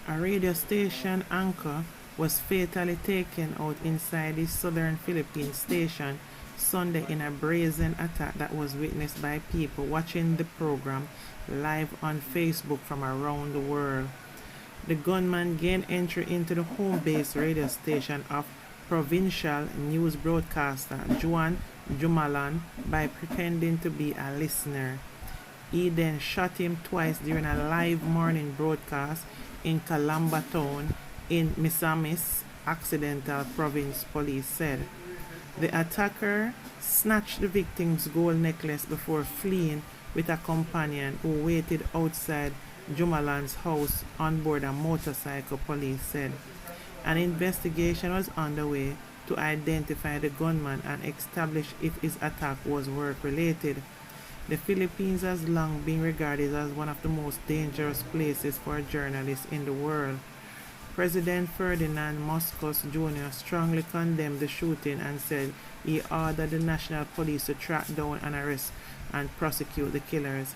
A radio station anchor was fatally taken out inside the southern Philippines station Sunday in a brazen attack that was witnessed by people watching the program live on Facebook from around the world. The gunman gained entry into the home-based radio station of provincial news broadcaster Juan Jumalan by pretending to be a listener. He then shot him twice during a live morning broadcast in Calamba town in Misamis Occidental Province, police said. The attacker snatched the victim's gold necklace before fleeing with a companion who waited outside Jumalan's house on board a motorcycle, police said. An investigation was underway to identify the gunman and establish if his attack was work-related. The Philippines has long been regarded as one of the most dangerous places for journalists in the world. President Ferdinand Marcos Jr. strongly condemned the shooting and said he ordered the national police to track down and arrest and prosecute the killers.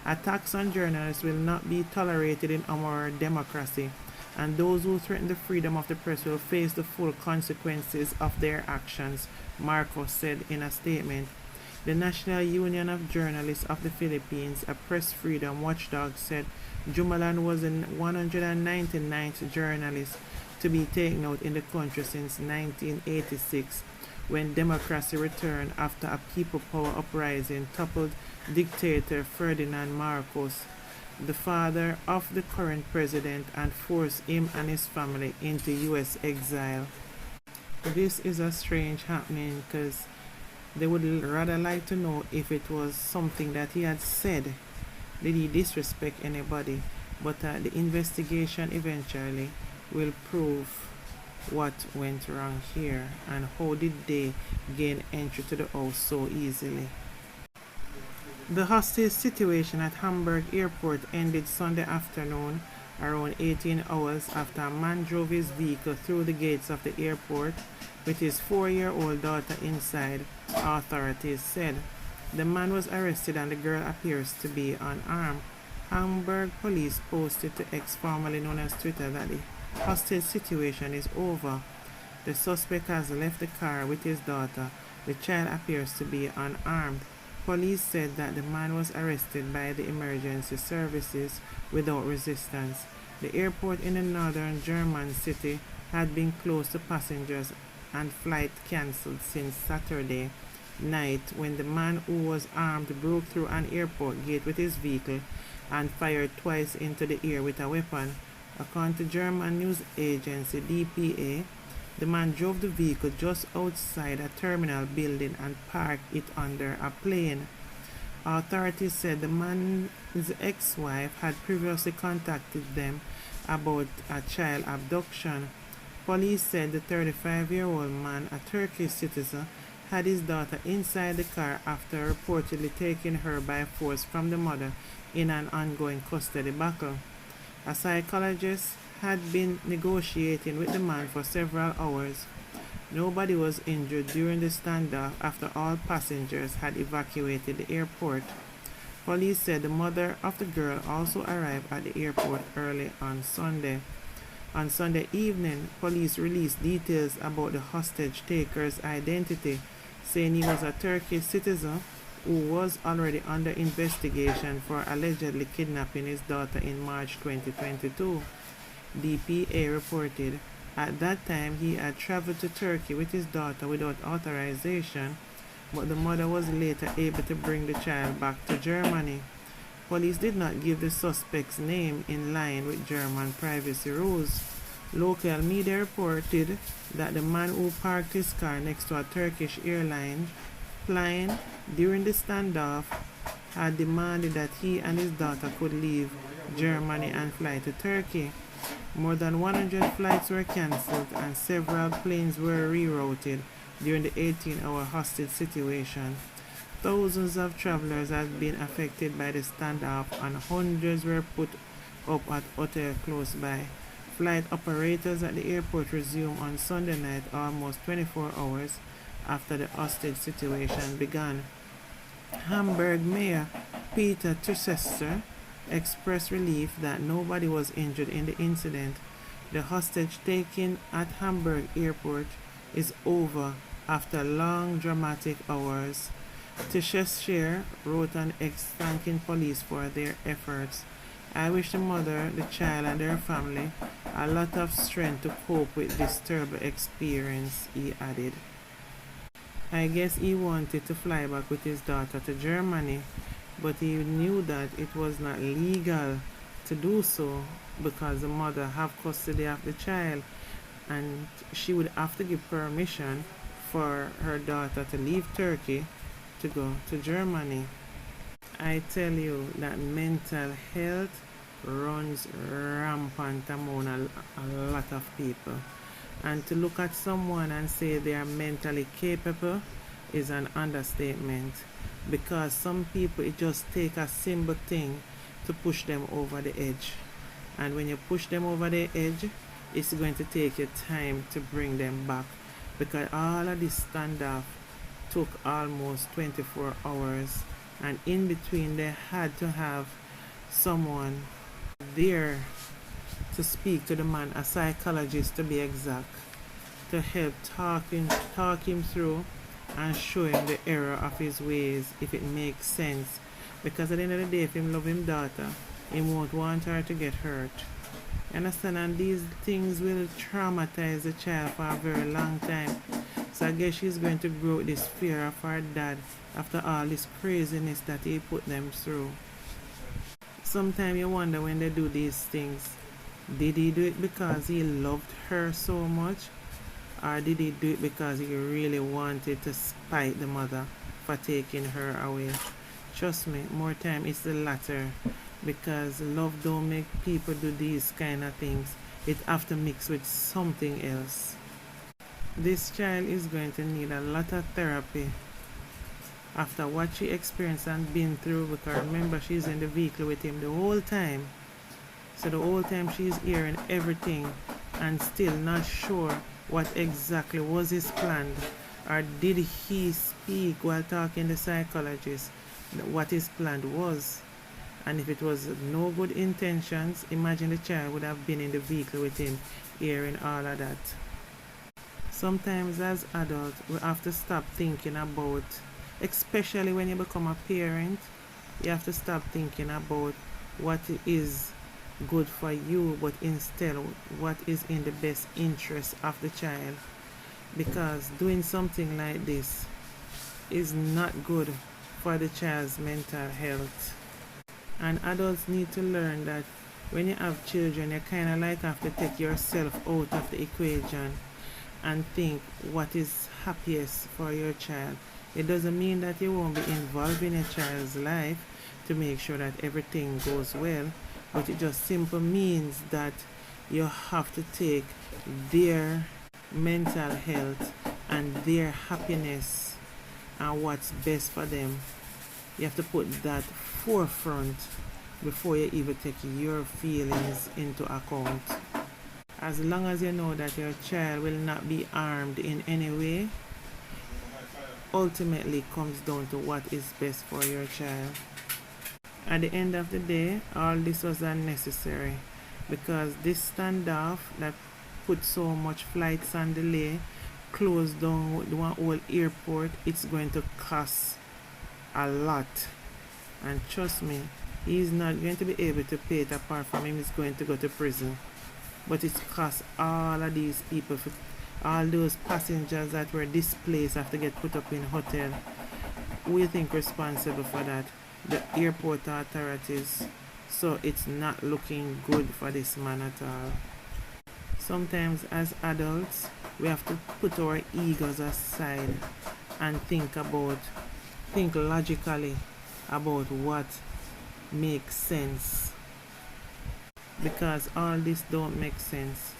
Attacks on journalists will not be tolerated in our democracy, and those who threaten the freedom of the press will face the full consequences of their actions, Marcos said in a statement. The National Union of Journalists of the Philippines, a press freedom watchdog, said Jumalan was the 199th journalist to be taken out in the country since 1986, when democracy returned after a people power uprising toppled dictator Ferdinand Marcos, the father of the current president, and forced him and his family into U.S. exile. This is a strange happening because they would rather like to know if it was something that he had said. Did he disrespect anybody? But the investigation eventually will prove what went wrong here and how did they gain entry to the house so easily. The hostage situation at Hamburg airport ended Sunday afternoon around 18 hours after a man drove his vehicle through the gates of the airport with his 4-year-old daughter inside, authorities said. The man was arrested and the girl appears to be unarmed. Hamburg police posted to X, formerly known as Twitter, that the hostage situation is over. The suspect has left the car with his daughter. The child appears to be unarmed. Police said that the man was arrested by the emergency services without resistance. The airport in the northern German city had been closed to passengers and flight cancelled since Saturday night when the man who was armed broke through an airport gate with his vehicle and fired twice into the air with a weapon. According to German news agency DPA, the man drove the vehicle just outside a terminal building and parked it under a plane. Authorities said the man's ex-wife had previously contacted them about a child abduction. Police said the 35-year-old man, a Turkish citizen, had his daughter inside the car after reportedly taking her by force from the mother in an ongoing custody battle. A psychologist had been negotiating with the man for several hours. Nobody was injured during the standoff after all passengers had evacuated the airport. Police said the mother of the girl also arrived at the airport early on Sunday. On Sunday evening, police released details about the hostage taker's identity, saying he was a Turkish citizen who was already under investigation for allegedly kidnapping his daughter in March 2022. DPA reported at that time he had traveled to Turkey with his daughter without authorization, but the mother was later able to bring the child back to Germany. Police did not give the suspect's name in line with German privacy rules. Local media reported that the man who parked his car next to a Turkish airline plane during the standoff had demanded that he and his daughter could leave Germany and fly to Turkey. More than 100 flights were cancelled and several planes were rerouted during the 18-hour hostage situation. Thousands of travelers have been affected by the standoff and hundreds were put up at hotels close by. Flight operators at the airport resumed on Sunday night, almost 24 hours after the hostage situation began. Hamburg Mayor Peter Tusester expressed relief that nobody was injured in the incident. The hostage taking at Hamburg airport is over after long dramatic hours. Cheshire wrote an ex thanking police for their efforts. I wish the mother, the child, and their family a lot of strength to cope with this terrible experience, he added. I guess he wanted to fly back with his daughter to Germany, but he knew that it was not legal to do so because the mother have custody of the child and she would have to give permission for her daughter to leave Turkey to go to Germany. I tell you that mental health runs rampant among a lot of people. And to look at someone and say they are mentally capable is an understatement, because some people it just take a simple thing to push them over the edge. And when you push them over the edge, it's going to take you time to bring them back, because all of this standoff took almost 24 hours, and in between they had to have someone there to speak to the man, a psychologist to be exact, to help talk him through and show him the error of his ways if it makes sense. Because at the end of the day, if him love him daughter, he won't want her to get hurt. You understand? And these things will traumatize the child for a very long time. So I guess she's going to grow with this fear of her dad after all this craziness that he put them through. Sometimes you wonder when they do these things, did he do it because he loved her so much? Or did he do it because he really wanted to spite the mother for taking her away? Trust me, more time it's the latter, because love don't make people do these kind of things. It have to mix with something else. This child is going to need a lot of therapy after what she experienced and been through, because remember she's in the vehicle with him the whole time. So the whole time she's hearing everything and still not sure what exactly was his plan, or did he speak while talking to the psychologist what his plan was. And if it was no good intentions, imagine the child would have been in the vehicle with him hearing all of that. Sometimes as adults we have to stop thinking about, especially when you become a parent, you have to stop thinking about what is good for you, but instead what is in the best interest of the child. Because doing something like this is not good for the child's mental health. And adults need to learn that when you have children, you kind of like have to take yourself out of the equation and think what is happiest for your child. It doesn't mean that you won't be involved in your child's life to make sure that everything goes well, but it just simply means that you have to take their mental health and their happiness and what's best for them. You have to put that forefront before you even take your feelings into account. As long as you know that your child will not be harmed in any way, ultimately comes down to what is best for your child. At the end of the day, all this was unnecessary, because this standoff that put so much flights on delay, closed down the one whole airport, it's going to cost a lot. And trust me, he's not going to be able to pay it. Apart from him, he's going to go to prison. But it's cost all of these people, all those passengers that were displaced have to get put up in hotel. Who do you think responsible for that? The airport authorities. So it's not looking good for this man at all. Sometimes as adults, we have to put our egos aside and think logically about what makes sense, because all this don't make sense.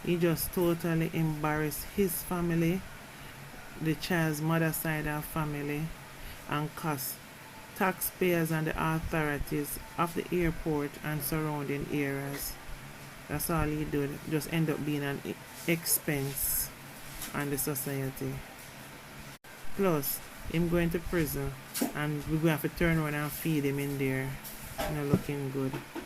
He just totally embarrassed his family, the child's mother side of family, and cost taxpayers and the authorities of the airport and surrounding areas. That's all he did, just end up being an expense on the society. Plus, him going to prison and we're going to have to turn around and feed him in there. Looking good.